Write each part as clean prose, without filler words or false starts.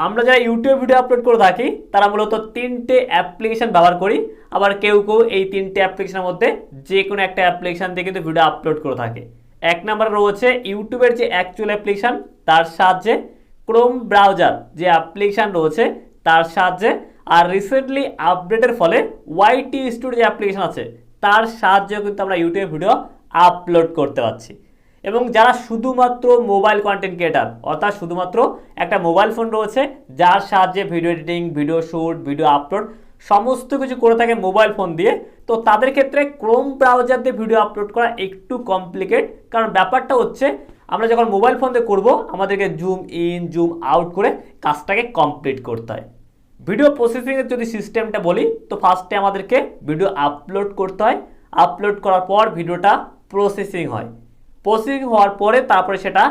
আমরা যারা YouTube video upload করে থাকি তারা মূলত তিনটে অ্যাপ্লিকেশন ব্যবহার করি। আবার কেউ কেউ এই তিনটে অ্যাপ্লিকেশনের মধ্যে যে কোনো একটা অ্যাপ্লিকেশন দিয়ে কিন্তু ভিডিও আপলোড করে থাকে। এক নম্বরে রয়েছে ইউটিউবের যে অ্যাকচুয়াল অ্যাপ্লিকেশন, তার সাহায্যে ক্রোম ব্রাউজার যে অ্যাপ্লিকেশন রয়েছে তার সাহায্যে, আর রিসেন্টলি আপডেটের ফলে ওয়াইটি স্টুডিও যে অ্যাপ্লিকেশন আছে তার সাহায্যে কিন্তু আমরা ইউটিউবে ভিডিও আপলোড করতে পারছি। এবং যারা শুধুমাত্র মোবাইল কন্টেন্ট ক্রিয়েটার, অর্থাৎ শুধুমাত্র একটা মোবাইল ফোন রয়েছে যার সাহায্যে video editing, video shoot, video upload সমস্ত কিছু করে থাকে মোবাইল ফোন দিয়ে, তো তাদের ক্ষেত্রে ক্রোম ব্রাউজার দিয়ে ভিডিও আপলোড করা একটু কমপ্লিকেট। কারণ ব্যাপারটা হচ্ছে আমরা যখন মোবাইল ফোন দিয়ে করবো আমাদেরকে জুম ইন জুম আউট করে কাজটাকে কমপ্লিট করতে হয়। ভিডিও প্রসেসিংয়ের যদি সিস্টেমটা বলি তো ফার্স্টে আমাদেরকে ভিডিও আপলোড করতে হয়। আপলোড করার পর ভিডিওটা প্রসেসিং হয়। প্রসেসিং হওয়ার পরে তারপরে সেটা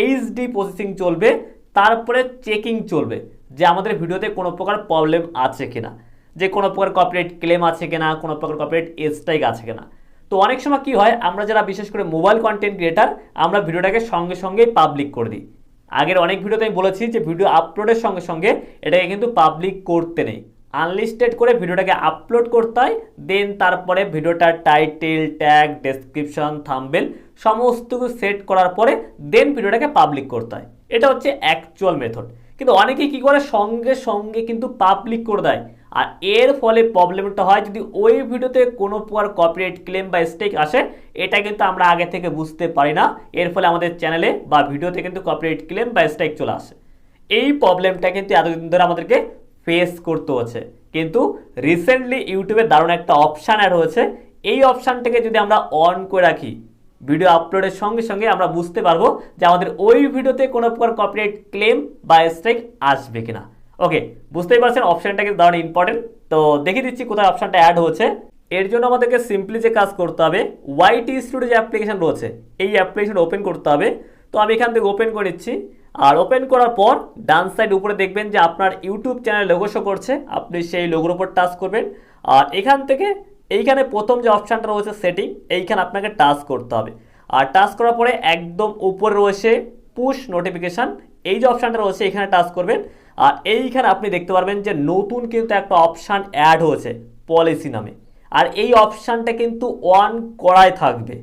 এইচডি প্রসেসিং চলবে, তারপরে চেকিং চলবে যে আমাদের ভিডিওতে কোনো প্রকার প্রবলেম আছে কিনা, যে কোনো প্রকার কপিরাইট ক্লেম আছে কিনা, কোনো প্রকার কপিরাইট স্ট্রাইক আছে কিনা। তো অনেক সময় কি হয়, আমরা যারা বিশেষ করে মোবাইল কন্টেন্ট ক্রিয়েটার আমরা ভিডিওটাকে সঙ্গে সঙ্গেই পাবলিক করে দিই। আগের অনেক ভিডিওতে আমি বলেছি যে ভিডিও আপলোডের সঙ্গে সঙ্গে এটাকে কিন্তু পাবলিক করতে নেই, আনলিস্টেড করে ভিডিওটাকে আপলোড করতে হয়। দেন তারপরে ভিডিওটার টাইটেল, ট্যাগ, ডেসক্রিপশন, থাম্বনেল সমস্ত কিছু সেট করার পরে দেন ভিডিওটাকে পাবলিক করতে হয়। এটা হচ্ছে অ্যাকচুয়াল মেথড। কিন্তু অনেকেই কী করে সঙ্গে সঙ্গে কিন্তু পাবলিক করে দেয়, আর এর ফলে প্রবলেমটা হয় যদি ওই ভিডিওতে কোনো প্রকার কপিরাইট ক্লেম বা স্ট্রাইক আসে, এটা কিন্তু আমরা আগে থেকে বুঝতে পারি না। এর ফলে আমাদের চ্যানেলে বা ভিডিওতে কিন্তু কপিরাইট ক্লেম বা স্ট্রাইক চলে আসে। এই প্রবলেমটা কিন্তু এতদিন ধরে আমাদেরকে ফেস করতে হচ্ছে। কিন্তু রিসেন্টলি ইউটিউবে দারুণ একটা অপশান অ্যাড হয়েছে। এই অপশানটাকে যদি আমরা অন করে রাখি, ভিডিও আপলোডের সঙ্গে সঙ্গে আমরা বুঝতে পারবো যে আমাদের ওই ভিডিওতে কোনো প্রকার কপিরাইট ক্লেম বা স্ট্রাইক আসবে কিনা। ওকে, বুঝতেই পারছেন অপশানটা কিন্তু দারুণ ইম্পর্টেন্ট। তো দেখিয়ে দিচ্ছি কোথায় অপশানটা অ্যাড হচ্ছে। এর জন্য আমাদেরকে সিম্পলি যে কাজ করতে হবে, ওয়াইটি স্টুডিও যে অ্যাপ্লিকেশন রয়েছে এই অ্যাপ্লিকেশন ওপেন করতে হবে। তো আমি এখান থেকে ওপেন করে নিচ্ছি। আর ওপেন করার পর ডান সাইড উপরে দেখবেন যে আপনার ইউটিউব চ্যানেল লোগো শো করছে, আপনি সেই লোগোর উপর টাচ করবেন। আর এখান থেকে এইখানে প্রথম যে অপশানটা রয়েছে সেটিং, এইখানে আপনাকে টাচ করতে হবে। আর টাচ করার পরে একদম উপরে রয়েছে পুশ নোটিফিকেশান, এই যে অপশানটা রয়েছে এখানে টাচ করবেন। আর এইখানে আপনি দেখতে পারবেন যে নতুন কিন্তু একটা অপশান অ্যাড হয়েছে পলিসি নামে, আর এই অপশানটা কিন্তু অন করাই থাকবে।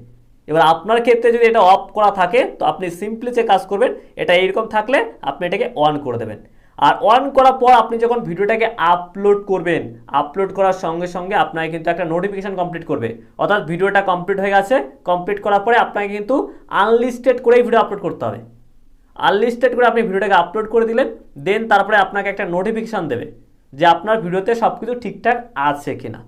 এবার আপনার ক্ষেত্রে যদি এটা অফ করা থাকে তো আপনি সিম্পলি যে কাজ করবেন, এটা এইরকম থাকলে আপনি এটাকে অন করে দেবেন। আর অন করার পর আপনি যখন ভিডিওটাকে আপলোড করবেন, আপলোড করার সঙ্গে সঙ্গে আপনাকে কিন্তু একটা নোটিফিকেশান কমপ্লিট করবে, অর্থাৎ ভিডিওটা কমপ্লিট হয়ে গেছে। কমপ্লিট করার পরে আপনাকে কিন্তু আনলিস্টেড করেই ভিডিও আপলোড করতে হবে। আনলিস্টেড করে আপনি ভিডিওটাকে আপলোড করে দিলেন, দেন তারপরে আপনাকে একটা নোটিফিকেশান দেবে যে আপনার ভিডিওতে সব কিছু ঠিকঠাক আছে কিনা।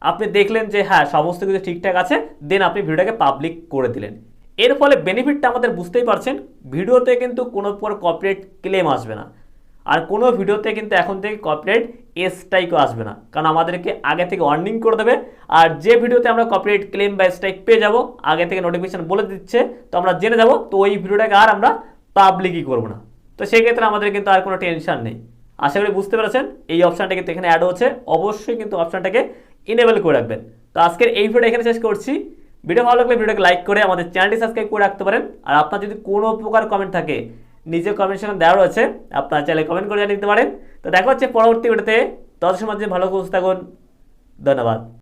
আপনি দেখলেন যে হ্যাঁ সমস্ত কিছু ঠিকঠাক আছে, দেন আপনি ভিডিওটাকে পাবলিক করে দিলেন। এর ফলে বেনিফিটটা আমাদের বুঝতেই পারছেন, ভিডিওতে কিন্তু কোনো প্রকার কপিরাইট ক্লেম আসবে না, আর কোনো ভিডিওতে কিন্তু এখন থেকে কপিরাইট স্ট্রাইকও আসবে না, কারণ আমাদেরকে আগে থেকে ওয়ার্নিং করে দেবে। আর যে ভিডিওতে আমরা কপিরাইট ক্লেম বা স্ট্রাইক পেয়ে যাব, আগে থেকে নোটিফিকেশান বলে দিচ্ছে, তো আমরা জেনে যাব, তো ওই ভিডিওটাকে আর আমরা পাবলিকই করবো না। তো সেক্ষেত্রে আমাদের কিন্তু আর কোনো টেনশন নেই। আশা করি বুঝতে পেরেছেন। এই অপশানটা কিন্তু এখানে অ্যাড হচ্ছে, অবশ্যই কিন্তু অপশানটাকে ইনেবল করে রাখবেন। তো আজকের এই ভিডিওটা এখানে শেষ করছি। ভিডিও ভালো লাগলে ভিডিওটাকে লাইক করে আমাদের চ্যানেলটি সাবস্ক্রাইব করে রাখতে পারেন। আর আপনার যদি কোনো প্রকার কমেন্ট থাকে নিজের কমেন্ট সেখানে দেওয়া রয়েছে, আপনার চাইলে কমেন্ট করে জানিয়ে দিতে পারেন। তো দেখা হচ্ছে পরবর্তী ভিডিওতে। তত সময় ভালো খুঁজে থাকুন। ধন্যবাদ।